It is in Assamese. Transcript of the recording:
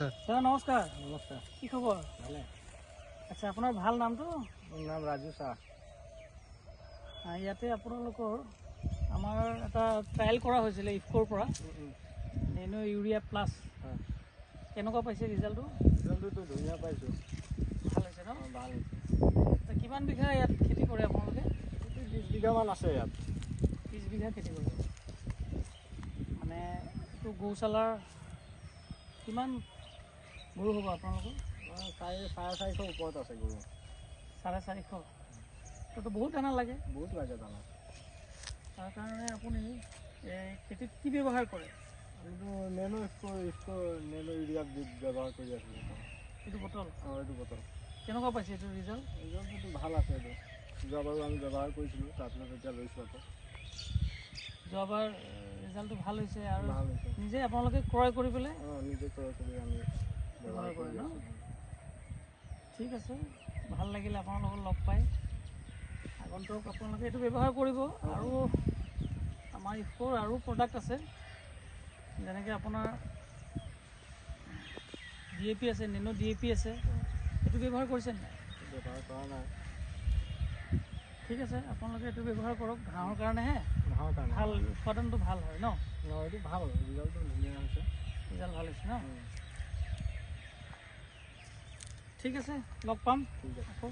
স্যাৰ। স্যাৰ নমস্কাৰ। নমস্কাৰ। কি খবৰ? ভালে। আচ্ছা, আপোনাৰ ভাল নামটো? মোৰ নাম ৰাজু চাহ। ইয়াতে আপোনালোকৰ আমাৰ এটা ট্ৰায়েল কৰা হৈছিলে ইফকোৰ পৰা নেনো ইউৰিয়া প্লাছ। কেনেকুৱা পাইছে ৰিজাল্টটো? ৰিজাল্টটো ধুনীয়া পাইছোঁ। ভাল হৈছে ন? ভাল হৈছে। কিমান বিঘা ইয়াত খেতি কৰে আপোনালোকে? 20 বিঘামান আছে ইয়াত। 20 বিঘা খেতি কৰে। মানে এইটো গৌশালাৰ কিমান গৰু হ'ব আপোনালোকৰ? 450 ওপৰত আছে গৰু। 450? তো বহুত দানা লাগে। বহুত লাগে দানা। তাৰ কাৰণে আপুনি খেতিত কি ব্যৱহাৰ কৰে? আমিতো নেনো নেনো ইউৰিয়া ব্যৱহাৰ কৰি আছিলোঁ। এইটো বটল? এইটো বটল। কেনেকুৱা পাইছে এইটো ৰিজাল্ট? ৰিজাল্টটো ভাল আছে। এইটো যোৱাবাৰো আমি ব্যৱহাৰ কৰিছিলোঁ, তাৰপিছত এতিয়া লৈছোঁ আকৌ। যোৱাবাৰ ৰিজাল্টটো ভাল হৈছে আৰু ভাল হৈছে। নিজে আপোনালোকে ক্ৰয় কৰি পেলাই নিজে ক্ৰয় কৰি আমি ব্যৱহাৰ কৰি ন? আছোঁ। ঠিক আছে, ভাল লাগিলে আপোনাৰ লগত লগ পাই। আগন্তুক আপোনালোকে এইটো ব্যৱহাৰ কৰিব। আৰু আমাৰ ইফকোৰ আৰু প্ৰডাক্ট আছে, যেনেকৈ আপোনাৰ DAP আছে, নেনো DAP আছে। এইটো ব্যৱহাৰ কৰিছে নাই? ব্যৱহাৰ কৰা নাই। ঠিক আছে, আপোনালোকে এইটো ব্যৱহাৰ কৰক। ঘাঁহৰ কাৰণেহে ঘাঁহৰ কাৰণে ভাল, উৎপাদনটো ভাল হয় ন? এইটো ভাল, ৰিজাল্টটো ধুনীয়া হৈছে। ৰিজাল্ট ভাল হৈছে ন? ঠিক আছে, লগ পাম ঠিক আছে। আকৌ।